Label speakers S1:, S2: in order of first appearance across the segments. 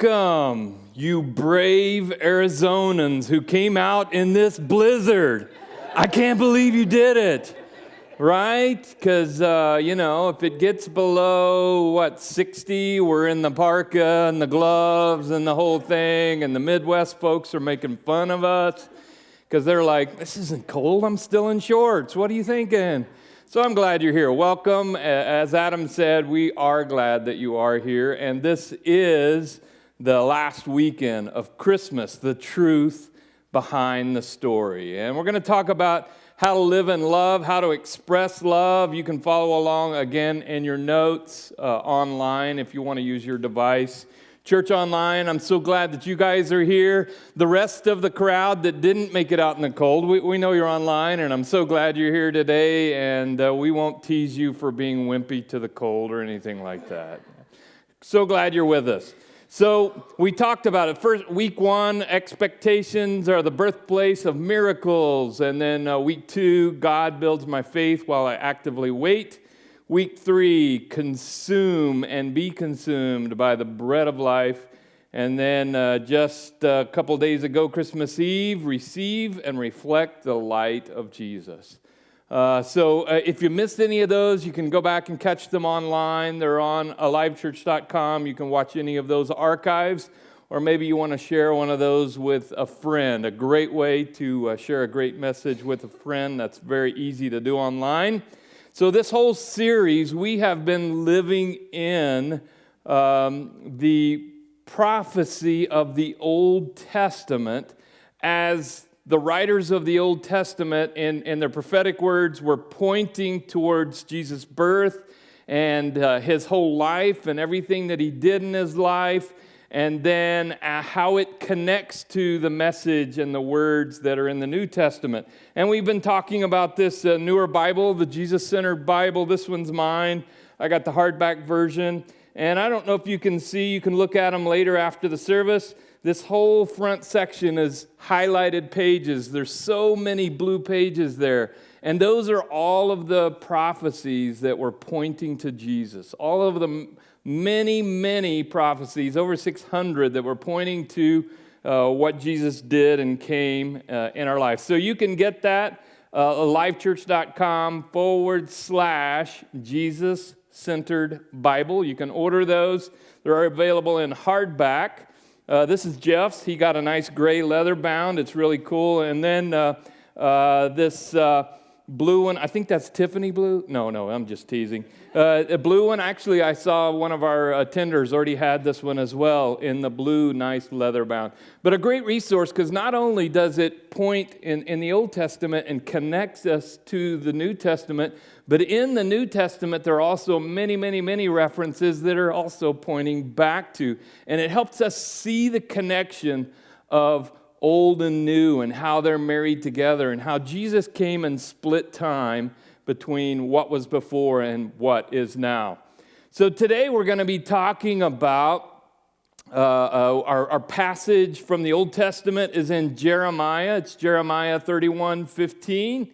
S1: Welcome, you brave Arizonans who came out in this blizzard. I can't believe you did it, right? Because, if it gets below, 60, we're in the parka and the gloves and the whole thing, and the Midwest folks are making fun of us because they're like, this isn't cold, I'm still in shorts. What are you thinking? So I'm glad you're here. Welcome. As Adam said, we are glad that you are here. And this is the last weekend of Christmas, the truth behind the story. And we're going to talk about how to live in love, how to express love. You can follow along again in your notes online if you want to use your device. Church Online, I'm so glad that you guys are here. The rest of the crowd that didn't make it out in the cold, we know you're online, and I'm so glad you're here today, and we won't tease you for being wimpy to the cold or anything like that. So glad you're with us. So we talked about it. First, week 1, expectations are the birthplace of miracles, and then week 2, God builds my faith while I actively wait. Week 3, consume and be consumed by the bread of life. And then just a couple days ago, Christmas Eve, receive and reflect the light of Jesus. So if you missed any of those, you can go back and catch them online. They're on alivechurch.com. You can watch any of those archives. Or maybe you want to share one of those with a friend. A great way to share a great message with a friend. That's very easy to do online. So this whole series, we have been living in the prophecy of the Old Testament as the writers of the Old Testament in their prophetic words were pointing towards Jesus' birth and his whole life and everything that he did in his life, and then how it connects to the message and the words that are in the New Testament. And we've been talking about this newer Bible, the Jesus-centered Bible. This one's mine. I got the hardback version. And I don't know if you can see, you can look at them later after the service. This whole front section is highlighted pages. There's so many blue pages there. And those are all of the prophecies that were pointing to Jesus. All of them. Many, many prophecies, over 600, that were pointing to what Jesus did and came in our life. So you can get that, alivechurch.com/Jesus-centered Bible. You can order those. They're available in hardback. This is Jeff's. He got a nice gray leather bound. It's really cool. And then this blue one, I think that's Tiffany blue. No, I'm just teasing. A blue one, actually, I saw one of our attenders already had this one as well in the blue, nice leather bound. But a great resource because not only does it point in the Old Testament and connects us to the New Testament, but in the New Testament, there are also many, many, many references that are also pointing back to. And it helps us see the connection of old and new and how they're married together and how Jesus came and split time between what was before and what is now. So today we're going to be talking about our passage from the Old Testament is in Jeremiah. It's Jeremiah 31:15.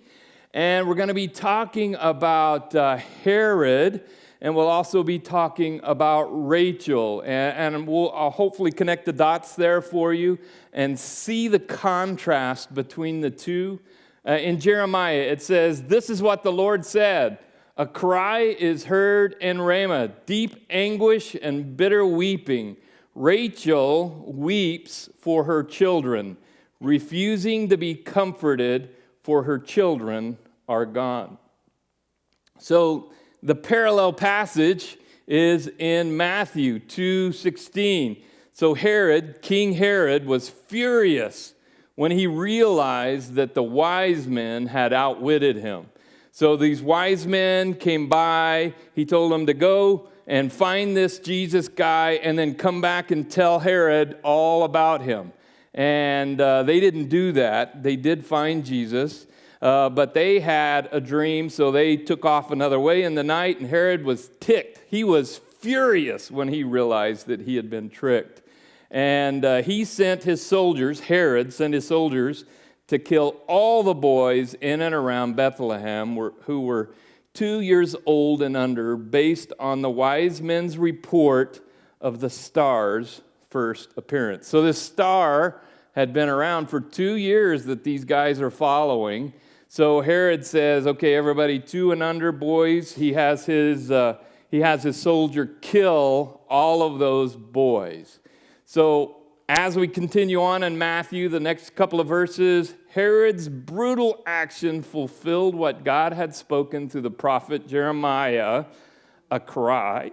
S1: And we're going to be talking about Herod, and we'll also be talking about Rachel. And I'll hopefully connect the dots there for you and see the contrast between the two. In Jeremiah, it says, "This is what the Lord said. A cry is heard in Ramah, deep anguish and bitter weeping. Rachel weeps for her children, refusing to be comforted, for her children are gone." So the parallel passage is in Matthew 2:16. So King Herod was furious when he realized that the wise men had outwitted him. So these wise men came by. He told them to go and find this Jesus guy and then come back and tell Herod all about him. And they didn't do that. They did find Jesus. But they had a dream, so they took off another way in the night, and Herod was ticked. He was furious when he realized that he had been tricked. And he sent his soldiers, Herod sent his soldiers, to kill all the boys in and around Bethlehem who were 2 years old and under, based on the wise men's report of the stars first appearance. So this star had been around for 2 years that these guys are following. So Herod says, okay, everybody 2 and under boys, he has his soldier kill all of those boys. So as we continue on in Matthew, the next couple of verses, Herod's brutal action fulfilled what God had spoken through the prophet Jeremiah. A cry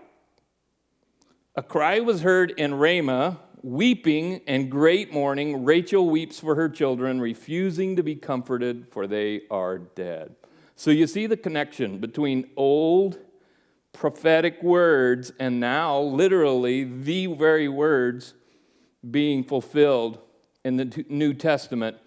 S1: was heard in Ramah, weeping and great mourning. Rachel weeps for her children, refusing to be comforted, for they are dead. So you see the connection between old prophetic words and now literally the very words being fulfilled in the New Testament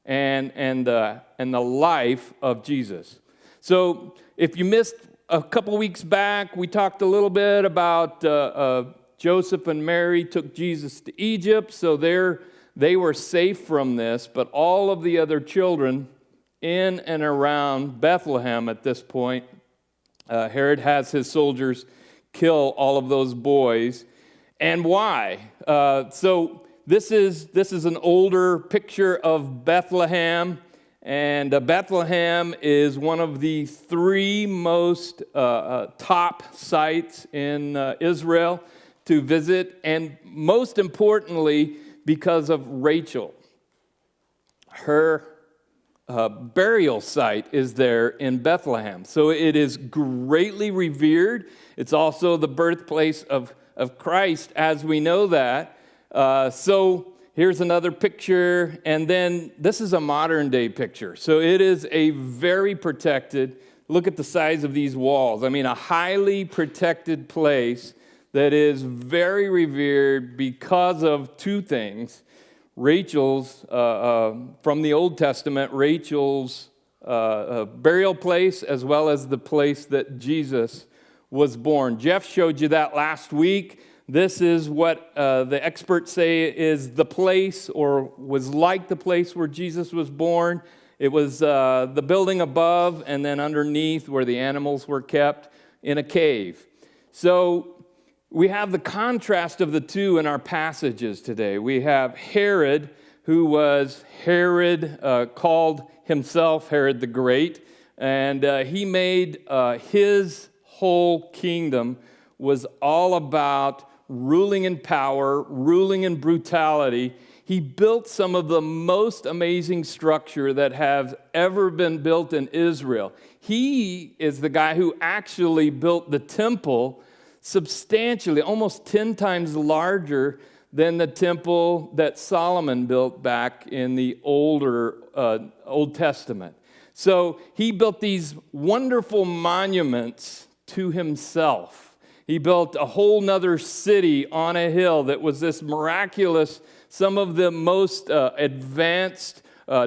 S1: and the life of Jesus. So if you missed a couple weeks back, we talked a little bit about Joseph and Mary took Jesus to Egypt, so they were safe from this, but all of the other children in and around Bethlehem at this point, Herod has his soldiers kill all of those boys. And why? So this is an older picture of Bethlehem, and Bethlehem is one of the 3 most top sites in Israel to visit, and most importantly, because of Rachel. Her burial site is there in Bethlehem. So it is greatly revered. It's also the birthplace of Christ, as we know that. So here's another picture, and then this is a modern day picture. So it is a very protected, look at the size of these walls. I mean, a highly protected place that is very revered because of 2 things. Rachel's, from the Old Testament, Rachel's burial place, as well as the place that Jesus was born. Jeff showed you that last week. This is what the experts say is the place, or was like the place where Jesus was born. It was the building above, and then underneath where the animals were kept in a cave. So we have the contrast of the 2 in our passages today. We have Herod, who was called himself Herod the Great, and he made his whole kingdom was all about ruling in power, ruling in brutality. He built some of the most amazing structure that has ever been built in Israel. He is the guy who actually built the temple substantially, almost 10 times larger than the temple that Solomon built back in the Old Testament. So he built these wonderful monuments to himself. He built a whole nother city on a hill that was this miraculous, some of the most advanced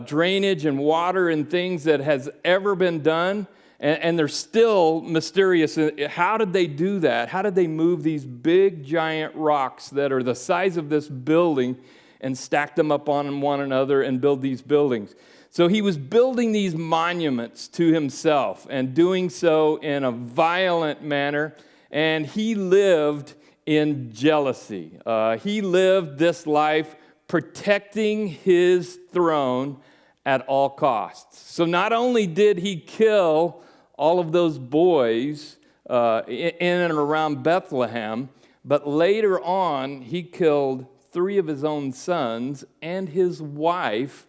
S1: drainage and water and things that has ever been done. And they're still mysterious. How did they do that? How did they move these big, giant rocks that are the size of this building and stack them up on one another and build these buildings? So he was building these monuments to himself and doing so in a violent manner. And he lived in jealousy. He lived this life protecting his throne at all costs. So not only did he kill all of those boys in and around Bethlehem, but later on he killed 3 of his own sons and his wife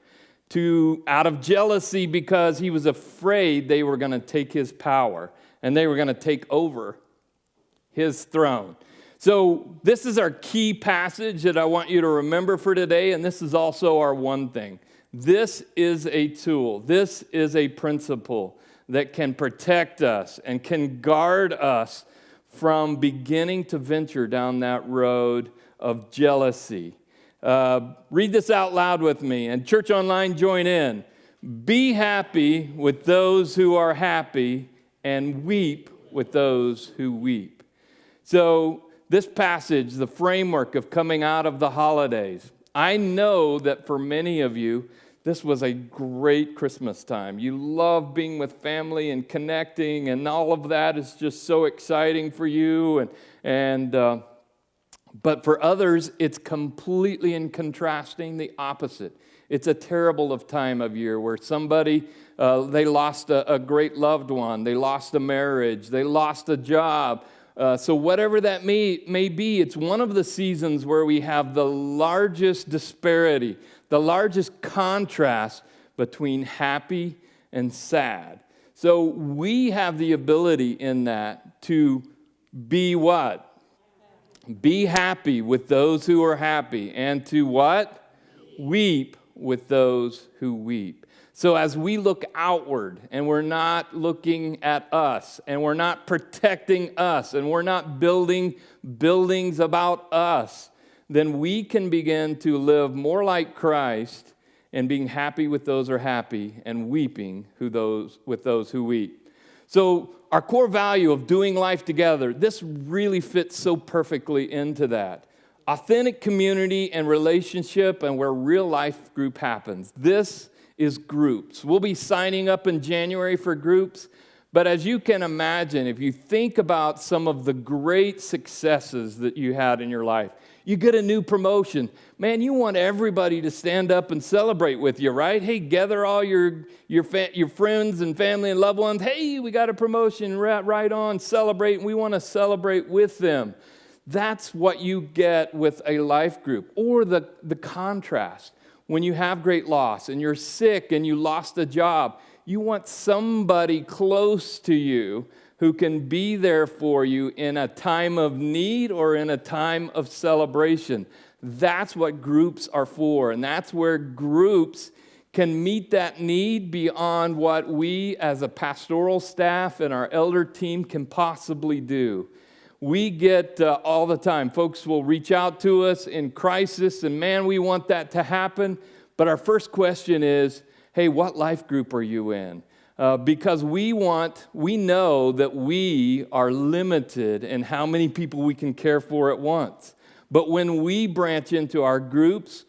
S1: out of jealousy, because he was afraid they were going to take his power and they were going to take over his throne. So this is our key passage that I want you to remember for today, and this is also our one thing. This is a tool. This is a principle that can protect us and can guard us from beginning to venture down that road of jealousy. Read this out loud with me, and Church Online, join in. Be happy with those who are happy, and weep with those who weep. So this passage, the framework of coming out of the holidays, I know that for many of you, this was a great Christmas time. You love being with family and connecting, and all of that is just so exciting for you. But for others, it's completely in contrasting the opposite. It's a terrible time of year where somebody, they lost a great loved one, they lost a marriage, they lost a job. So whatever that may be, it's one of the seasons where we have the largest disparity, the largest contrast between happy and sad. So we have the ability in that to be what? Be happy with those who are happy, and to what? Weep with those who weep. So as we look outward and we're not looking at us and we're not protecting us and we're not building buildings about us, then we can begin to live more like Christ and being happy with those who are happy and weeping with those who weep. So our core value of doing life together, this really fits so perfectly into that. Authentic community and relationship and where real life group happens. This is groups. We'll be signing up in January for groups, but as you can imagine, if you think about some of the great successes that you had in your life, you get a new promotion. Man, you want everybody to stand up and celebrate with you, right? Hey, gather all your friends and family and loved ones. Hey, we got a promotion, right on, celebrate, and we want to celebrate with them. That's what you get with a life group. Or the contrast. When you have great loss and you're sick and you lost a job, you want somebody close to you who can be there for you in a time of need or in a time of celebration. That's what groups are for, and that's where groups can meet that need beyond what we as a pastoral staff and our elder team can possibly do. We get all the time, folks will reach out to us in crisis, and man, we want that to happen, but our first question is, hey, what life group are you in? Because we know that we are limited in how many people we can care for at once. But when we branch into our groups,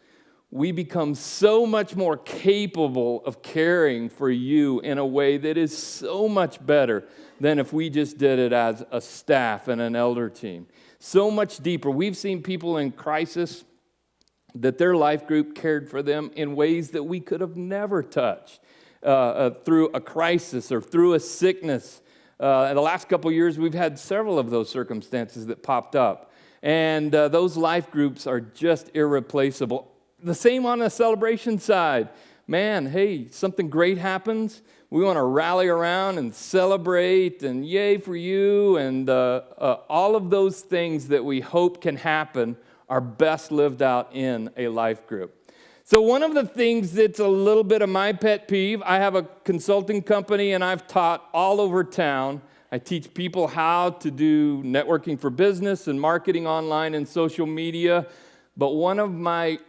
S1: we become so much more capable of caring for you in a way that is so much better than if we just did it as a staff and an elder team. So much deeper. We've seen people in crisis that their life group cared for them in ways that we could have never touched. Through a crisis or through a sickness. In the last couple of years, we've had several of those circumstances that popped up. And those life groups are just irreplaceable. The same on the celebration side. Man, hey, something great happens. We want to rally around and celebrate and yay for you. And all of those things that we hope can happen are best lived out in a life group. So one of the things that's a little bit of my pet peeve, I have a consulting company and I've taught all over town. I teach people how to do networking for business and marketing online and social media. But one of my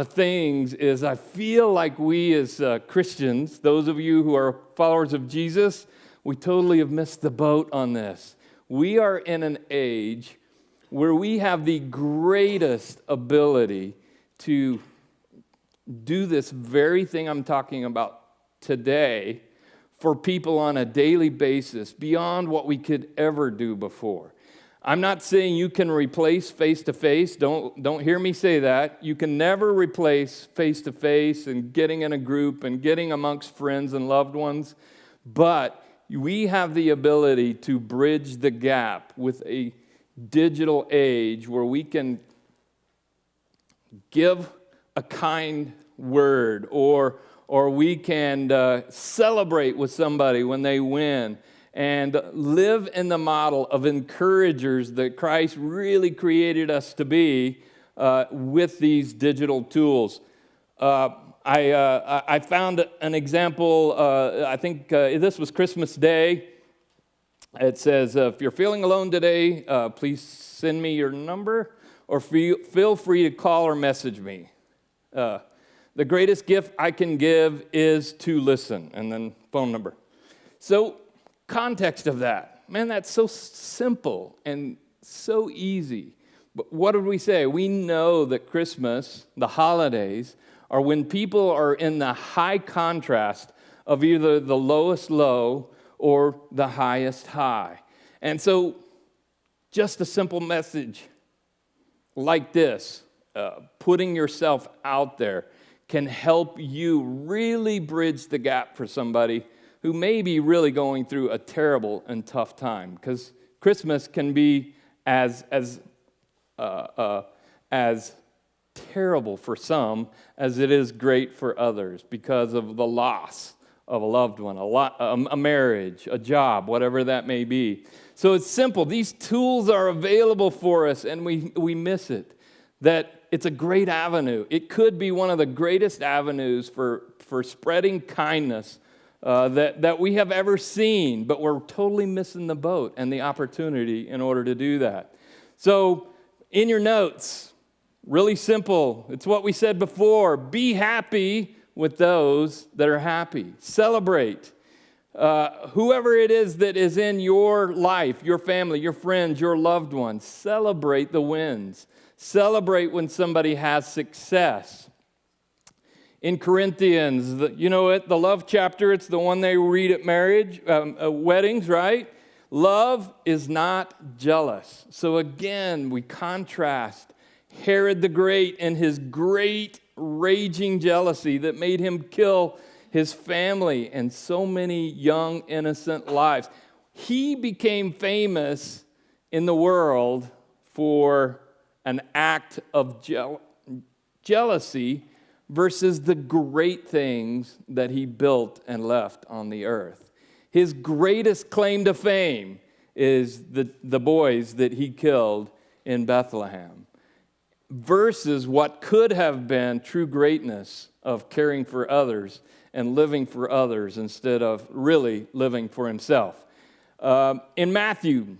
S1: things is I feel like we as Christians, those of you who are followers of Jesus, we totally have missed the boat on this. We are in an age where we have the greatest ability to do this very thing I'm talking about today for people on a daily basis beyond what we could ever do before. I'm not saying you can replace face-to-face. Don't hear me say that. You can never replace face-to-face and getting in a group and getting amongst friends and loved ones. But we have the ability to bridge the gap with a digital age where we can give a kind word, or we can celebrate with somebody when they win, and live in the model of encouragers that Christ really created us to be with these digital tools. I found an example, I think this was Christmas Day. It says, if you're feeling alone today, please send me your number, or feel free to call or message me. The greatest gift I can give is to listen, and then phone number. So, context of that. Man, that's so simple and so easy. But what did we say? We know that Christmas, the holidays, are when people are in the high contrast of either the lowest low or the highest high. And so, just a simple message. like this, putting yourself out there, can help you really bridge the gap for somebody who may be really going through a terrible and tough time. Because Christmas can be as terrible for some as it is great for others because of the loss of a loved one, a marriage, a job, whatever that may be. So it's simple. These tools are available for us, and we miss it. That it's a great avenue. It could be one of the greatest avenues for spreading kindness that we have ever seen, but we're totally missing the boat and the opportunity in order to do that. So in your notes, really simple. It's what we said before. Be happy with those that are happy. Celebrate. Whoever it is that is in your life, your family, your friends, your loved ones, celebrate the wins. Celebrate when somebody has success. In Corinthians, the love chapter, it's the one they read at weddings, right? Love is not jealous. So again, we contrast Herod the Great and his great raging jealousy that made him kill his family and so many young, innocent lives. He became famous in the world for an act of jealousy versus the great things that he built and left on the earth. His greatest claim to fame is the boys that he killed in Bethlehem versus what could have been true greatness of caring for others and living for others instead of really living for himself. In Matthew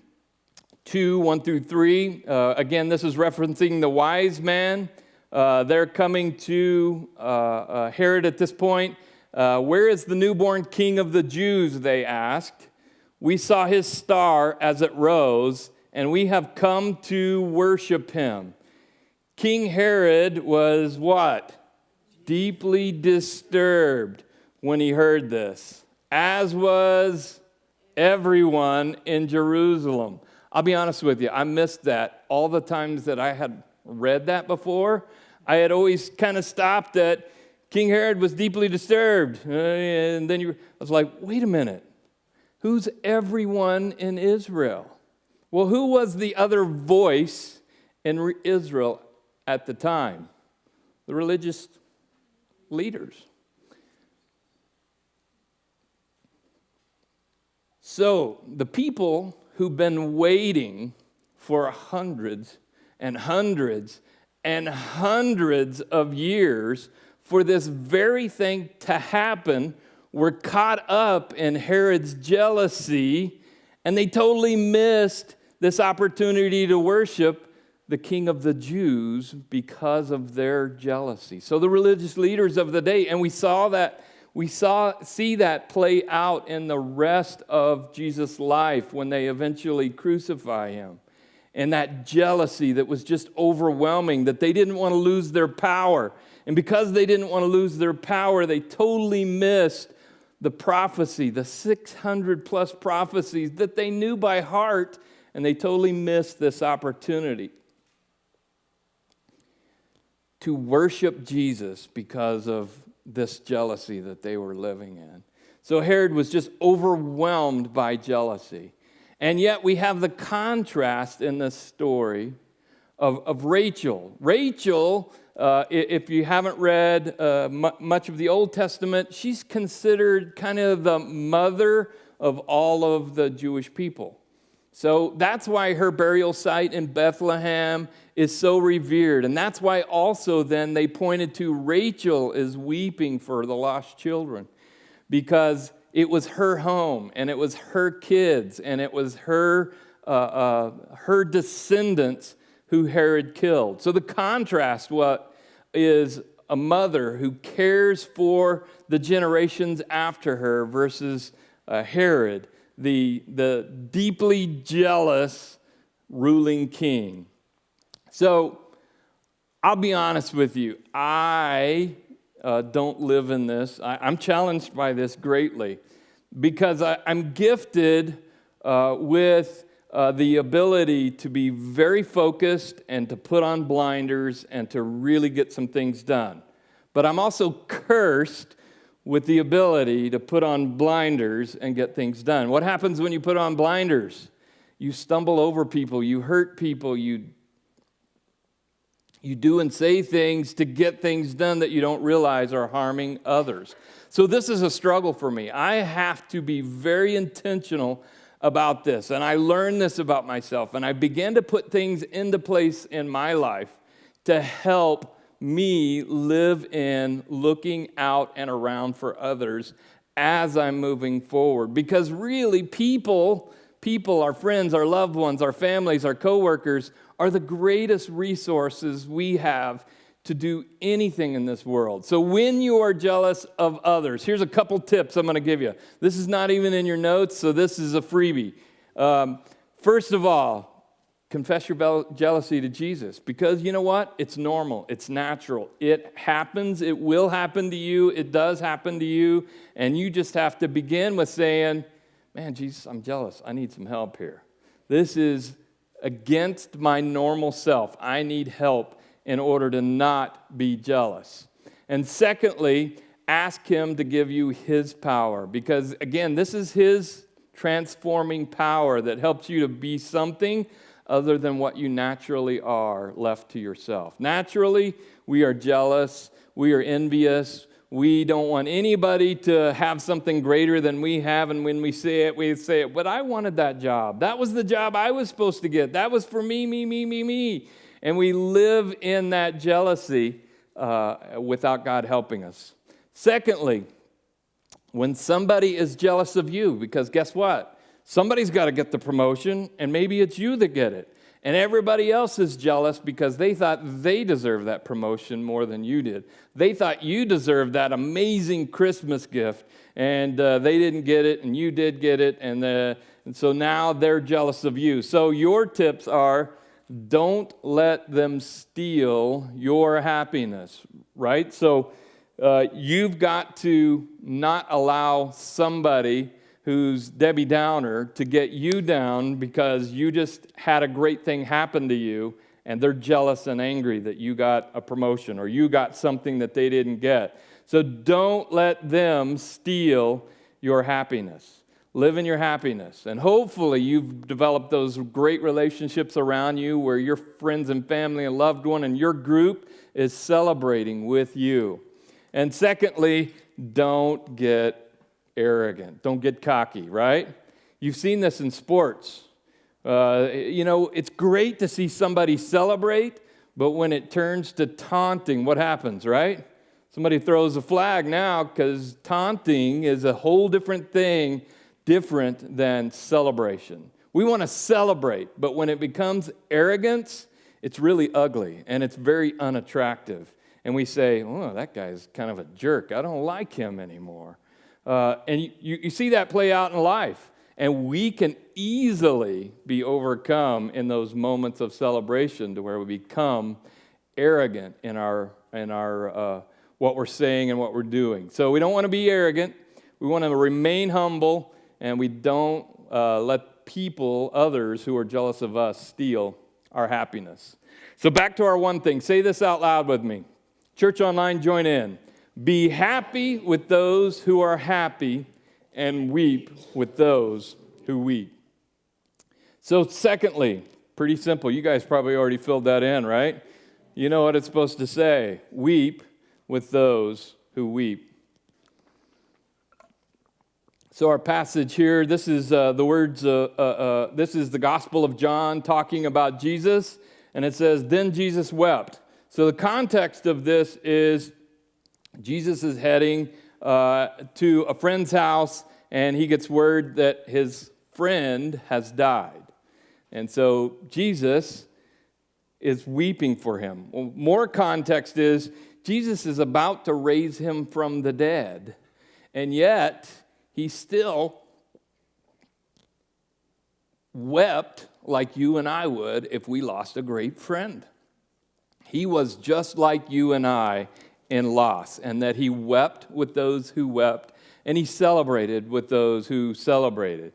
S1: 2, 1 through 3, again, this is referencing the wise man. They're coming to Herod at this point. Where is the newborn king of the Jews, they asked. We saw his star as it rose, and we have come to worship him. King Herod was what? Deeply disturbed when he heard this, as was everyone in Jerusalem. I'll be honest with you, I missed that all the times that I had read that before. I had always kind of stopped at King Herod was deeply disturbed. And then I was like, wait a minute. Who's everyone in Israel? Well, who was the other voice in Israel at the time? The religious leaders. So the people who've been waiting for hundreds and hundreds and hundreds of years for this very thing to happen were caught up in Herod's jealousy, and they totally missed this opportunity to worship the King of the Jews because of their jealousy. So the religious leaders of the day, and we see that play out in the rest of Jesus' life when they eventually crucify him. And that jealousy that was just overwhelming, that they didn't want to lose their power. And because they didn't want to lose their power, they totally missed the prophecy, the 600 plus prophecies that they knew by heart, and they totally missed this opportunity to worship Jesus because of this jealousy that they were living in. So Herod was just overwhelmed by jealousy. And yet we have the contrast in this story of Rachel. Rachel, if you haven't read much of the Old Testament, she's considered kind of the mother of all of the Jewish people. So that's why her burial site in Bethlehem is so revered. And that's why also then they pointed to Rachel as weeping for the lost children. Because it was her home, and it was her kids, and it was her descendants who Herod killed. So the contrast is a mother who cares for the generations after her versus Herod, the deeply jealous ruling king. So I'll be honest with you. I don't live in this. I'm challenged by this greatly because I'm gifted with the ability to be very focused and to put on blinders and to really get some things done. But I'm also cursed with the ability to put on blinders and get things done. What happens when you put on blinders? You stumble over people, you hurt people, you do and say things to get things done that you don't realize are harming others. So this is a struggle for me. I have to be very intentional about this. And I learned this about myself. And I began to put things into place in my life to help me live in looking out and around for others as I'm moving forward. Because really, people, our friends, our loved ones, our families, our coworkers, are the greatest resources we have to do anything in this world. So when you are jealous of others, here's a couple tips I'm going to give you. This is not even in your notes, so this is a freebie. First of all, confess your jealousy to Jesus, because you know what? It's normal. It's natural. It happens. It will happen to you. It does happen to you. And you just have to begin with saying, man, Jesus, I'm jealous. I need some help here. This is against my normal self. I need help in order to not be jealous. And secondly, ask him to give you his power, because again, this is his transforming power that helps you to be something other than what you naturally are left to yourself. Naturally, we are jealous, we are envious, we don't want anybody to have something greater than we have, and when we say it, but I wanted that job. That was the job I was supposed to get. That was for me. And we live in that jealousy without God helping us. Secondly, when somebody is jealous of you, because guess what? Somebody's got to get the promotion, and maybe it's you that get it. And everybody else is jealous because they thought they deserved that promotion more than you did. They thought you deserved that amazing Christmas gift, and they didn't get it, and you did get it, and so now they're jealous of you. So your tips are, don't let them steal your happiness, right? So you've got to not allow somebody who's Debbie Downer to get you down because you just had a great thing happen to you and they're jealous and angry that you got a promotion or you got something that they didn't get. So don't let them steal your happiness. Live in your happiness. And hopefully you've developed those great relationships around you where your friends and family and loved one and your group is celebrating with you. And secondly, don't get arrogant. Don't get cocky, right? You've seen this in sports. It's great to see somebody celebrate, but when it turns to taunting, what happens, right? Somebody throws a flag now because taunting is a whole different thing, different than celebration. We want to celebrate, but when it becomes arrogance, it's really ugly and it's very unattractive. And we say, oh, that guy's kind of a jerk. I don't like him anymore. And you see that play out in life. And we can easily be overcome in those moments of celebration to where we become arrogant in our what we're saying and what we're doing. So we don't want to be arrogant. We want to remain humble, and we don't let people, others who are jealous of us, steal our happiness. So back to our one thing. Say this out loud with me. Church Online, join in. Be happy with those who are happy, and weep with those who weep. So secondly, pretty simple. You guys probably already filled that in, right? You know what it's supposed to say. Weep with those who weep. So our passage here, this is the words, this is the Gospel of John talking about Jesus, and it says, then Jesus wept. So the context of this is Jesus is heading to a friend's house, and he gets word that his friend has died. And so Jesus is weeping for him. Well, more context is Jesus is about to raise him from the dead, and yet he still wept like you and I would if we lost a great friend. He was just like you and I in loss, and that he wept with those who wept, and he celebrated with those who celebrated.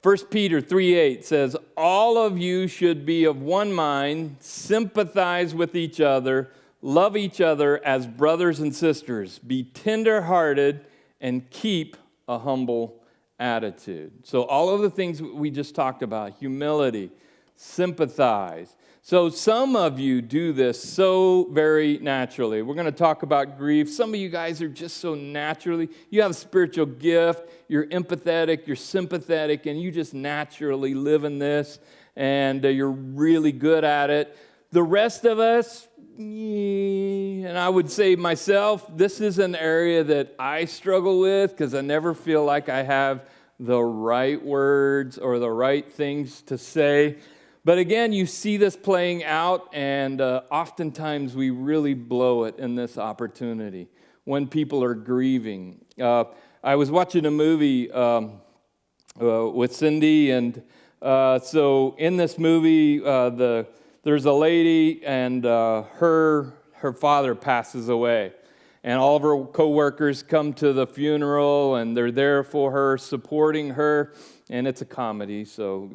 S1: 1 Peter 3:8 says, all of you should be of one mind, sympathize with each other, love each other as brothers and sisters, be tender-hearted, and keep a humble attitude. So all of the things we just talked about, humility, sympathize. So some of you do this so very naturally. We're going to talk about grief. Some of you guys are just so naturally, you have a spiritual gift, you're empathetic, you're sympathetic, and you just naturally live in this, and you're really good at it. The rest of us, and I would say myself, this is an area that I struggle with because I never feel like I have the right words or the right things to say. But again, you see this playing out, and oftentimes we really blow it in this opportunity when people are grieving. I was watching a movie with Cindy, and so in this movie, there's a lady, and her father passes away. And all of her coworkers come to the funeral, and they're there for her, supporting her. And it's a comedy, so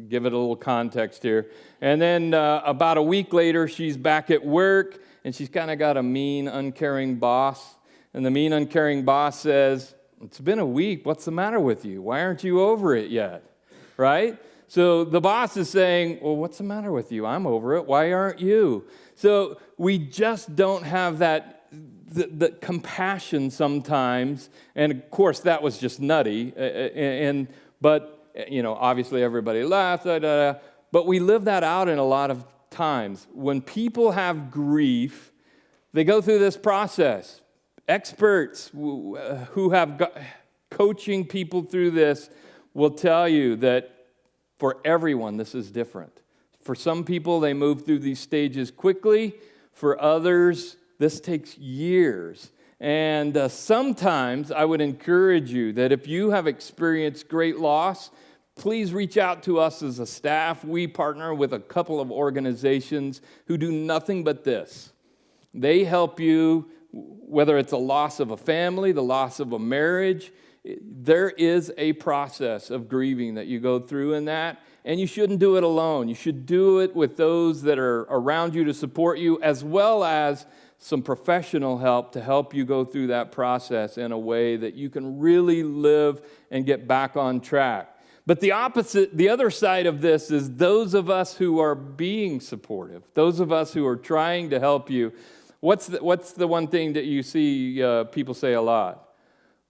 S1: give it a little context here. And then about a week later, she's back at work, and she's kind of got a mean, uncaring boss. And the mean, uncaring boss says, it's been a week. What's the matter with you? Why aren't you over it yet? Right? So the boss is saying, well, what's the matter with you? I'm over it. Why aren't you? So we just don't have that the compassion sometimes. And of course, that was just nutty. But, obviously everybody laughed, but we live that out in a lot of times. When people have grief, they go through this process. Experts who have coaching people through this will tell you that for everyone, this is different. For some people, they move through these stages quickly. For others, this takes years. And sometimes I would encourage you that if you have experienced great loss, please reach out to us as a staff. We partner with a couple of organizations who do nothing but this. They help you, whether it's a loss of a family, the loss of a marriage. There is a process of grieving that you go through in that, and you shouldn't do it alone. You should do it with those that are around you to support you, as well as some professional help to help you go through that process in a way that you can really live and get back on track. But the other side of this is those of us who are being supportive, those of us who are trying to help you. What's the one thing that you see people say a lot?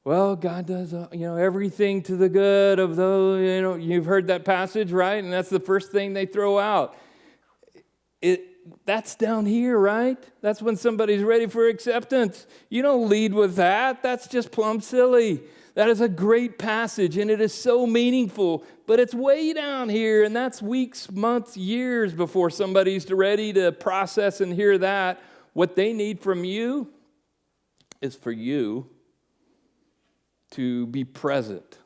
S1: Well, God does, everything to the good of those, you've heard that passage, right? And that's the first thing they throw out. That's down here, right? That's when somebody's ready for acceptance. You don't lead with that. That's just plumb silly. That is a great passage, and it is so meaningful, but it's way down here, and that's weeks, months, years before somebody's ready to process and hear that. What they need from you is for you to be present.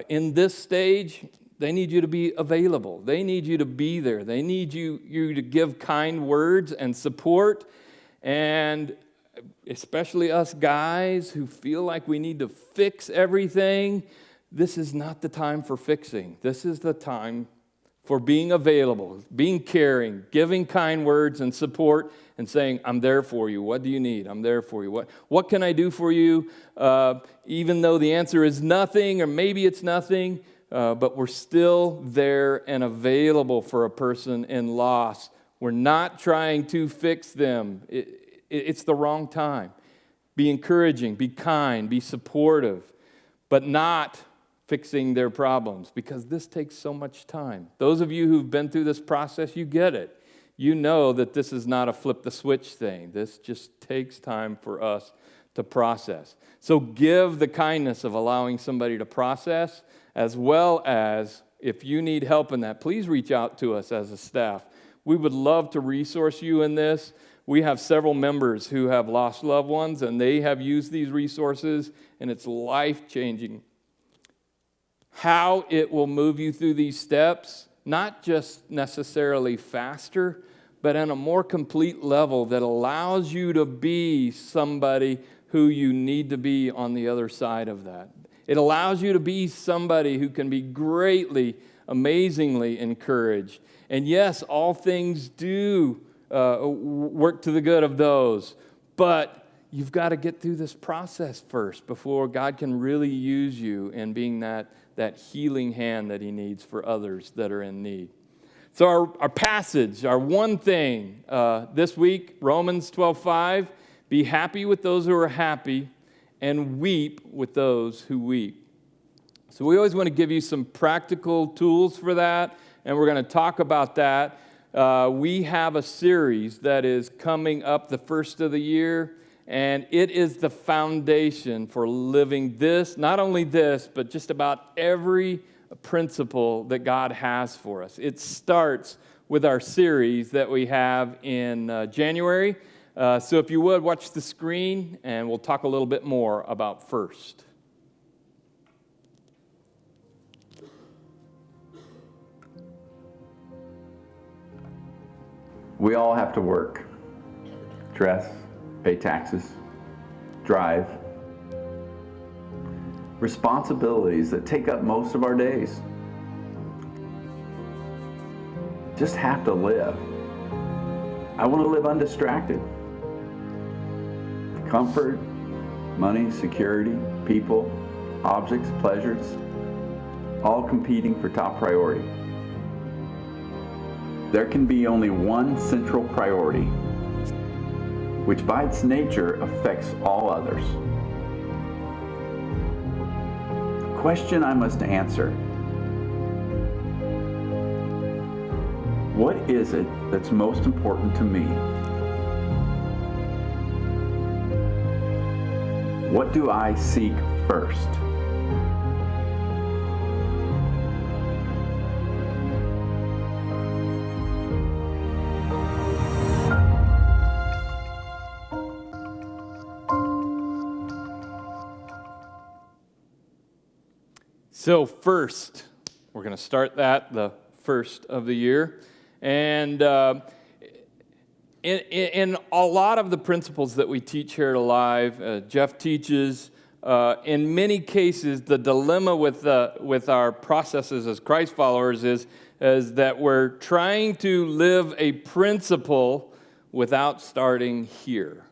S1: In this stage, they need you to be available. They need you to be there. They need you to give kind words and support. And especially us guys who feel like we need to fix everything, this is not the time for fixing. This is the time for being available, being caring, giving kind words and support, and saying, I'm there for you. What do you need? I'm there for you. What can I do for you? Even though the answer is nothing, or maybe it's nothing, but we're still there and available for a person in loss. We're not trying to fix them. It's the wrong time. Be encouraging, be kind, be supportive, but not fixing their problems, because this takes so much time. Those of you who've been through this process, you get it. You know that this is not a flip the switch thing. This just takes time for us to process. So give the kindness of allowing somebody to process, as well as if you need help in that, please reach out to us as a staff. We would love to resource you in this. We have several members who have lost loved ones, and they have used these resources, and it's life-changing. How it will move you through these steps, not just necessarily faster, but on a more complete level that allows you to be somebody who you need to be on the other side of that. It allows you to be somebody who can be greatly, amazingly encouraged. And yes, all things do work to the good of those, but you've got to get through this process first before God can really use you in being that healing hand that he needs for others that are in need. So our passage, our one thing this week, Romans 12:5, be happy with those who are happy and weep with those who weep. So we always want to give you some practical tools for that, and we're going to talk about that. We have a series that is coming up the first of the year, and it is the foundation for living this, not only this, but just about every principle that God has for us. It starts with our series that we have in January. So if you would, watch the screen, and we'll talk a little bit more about first.
S2: We all have to work, dress, pay taxes, drive. Responsibilities that take up most of our days. Just have to live. I want to live undistracted. Comfort, money, security, people, objects, pleasures, all competing for top priority. There can be only one central priority, which by its nature affects all others. The question I must answer: what is it that's most important to me? What do I seek first?
S1: So first, we're going to start that the first of the year. And in a lot of the principles that we teach here at Alive, Jeff teaches, in many cases, the dilemma with our processes as Christ followers is that we're trying to live a principle without starting here.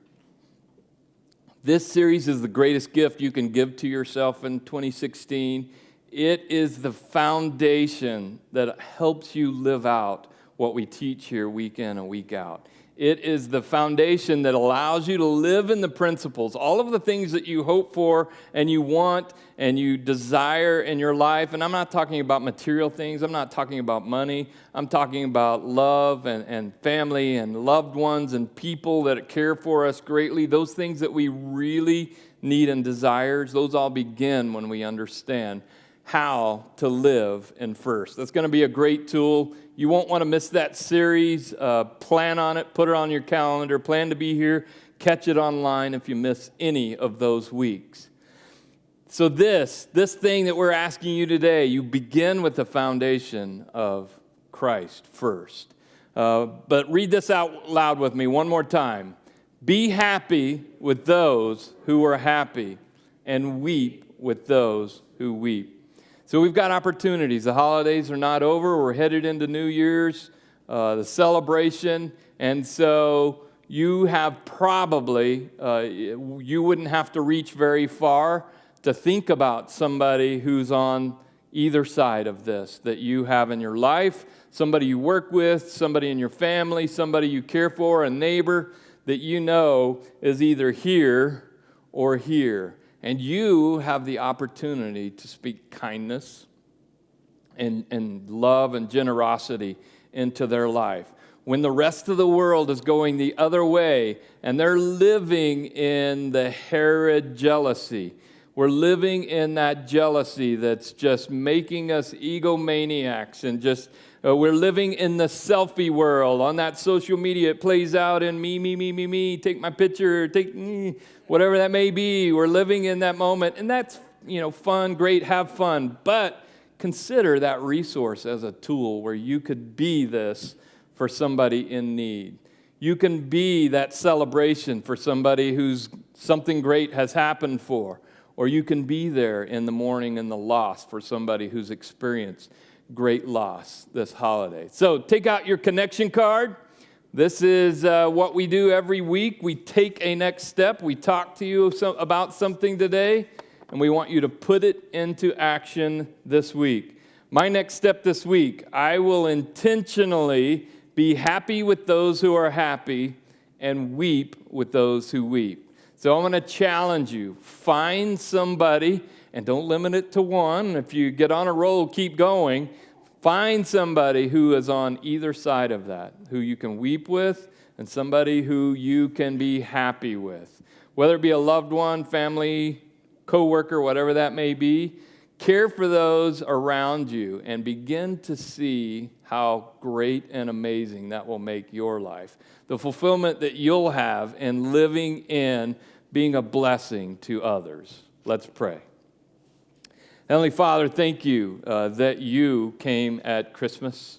S1: This series is the greatest gift you can give to yourself in 2016. It is the foundation that helps you live out what we teach here week in and week out. It is the foundation that allows you to live in the principles, all of the things that you hope for and you want and you desire in your life. And I'm not talking about material things. I'm not talking about money. I'm talking about love and family and loved ones and people that care for us greatly. Those things that we really need and desire, those all begin when we understand how to live in first. That's going to be a great tool. You won't want to miss that series. Plan on it. Put it on your calendar. Plan to be here. Catch it online if you miss any of those weeks. So this thing that we're asking you today, you begin with the foundation of Christ first. But read this out loud with me one more time. Be happy with those who are happy, and weep with those who weep. So we've got opportunities. The holidays are not over. We're headed into New Year's, the celebration. And so you have probably, you wouldn't have to reach very far to think about somebody who's on either side of this that you have in your life, somebody you work with, somebody in your family, somebody you care for, a neighbor that you know is either here or here. And you have the opportunity to speak kindness and love and generosity into their life. When the rest of the world is going the other way and they're living in the Herod jealousy, we're living in that jealousy that's just making us egomaniacs and just we're living in the selfie world. On that social media, it plays out in me, take my picture, take me, whatever that may be. We're living in that moment, and that's, fun, great, have fun. But consider that resource as a tool where you could be this for somebody in need. You can be that celebration for somebody who's something great has happened for. or you can be there in the mourning and the loss for somebody who's experienced great loss this holiday. So take out your connection card. This is what we do every week. We take a next step. We talk to you about something today, and we want you to put it into action this week. My next step this week, I will intentionally be happy with those who are happy and weep with those who weep. So I'm going to challenge you. Find somebody, and don't limit it to one. If you get on a roll, keep going. Find somebody who is on either side of that, who you can weep with, and somebody who you can be happy with. Whether it be a loved one, family, coworker, whatever that may be, care for those around you and begin to see how great and amazing that will make your life. The fulfillment that you'll have in living in being a blessing to others. Let's pray. Heavenly Father, thank you that you came at Christmas,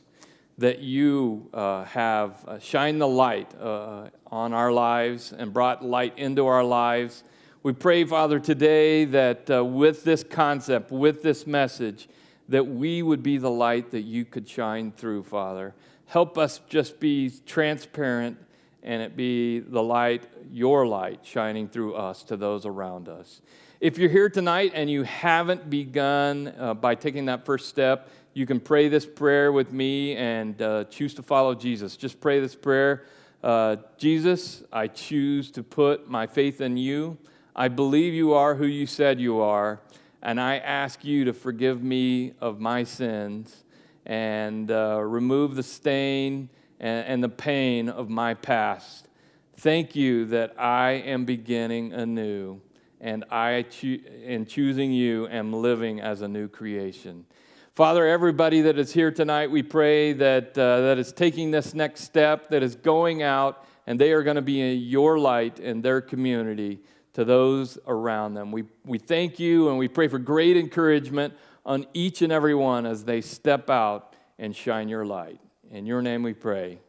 S1: that you have shined the light on our lives and brought light into our lives. We pray, Father, today that with this concept, with this message, that we would be the light that you could shine through, Father. Help us just be transparent and it be the light, your light, shining through us to those around us. If you're here tonight and you haven't begun by taking that first step, you can pray this prayer with me and choose to follow Jesus. Just pray this prayer. Jesus, I choose to put my faith in you. I believe you are who you said you are, and I ask you to forgive me of my sins and remove the stain and the pain of my past. Thank you that I am beginning anew, and I, in choosing you, am living as a new creation. Father, everybody that is here tonight, we pray that is taking this next step, that is going out, and they are going to be your light in their community to those around them. We thank you, and we pray for great encouragement on each and every one as they step out and shine your light. In your name we pray.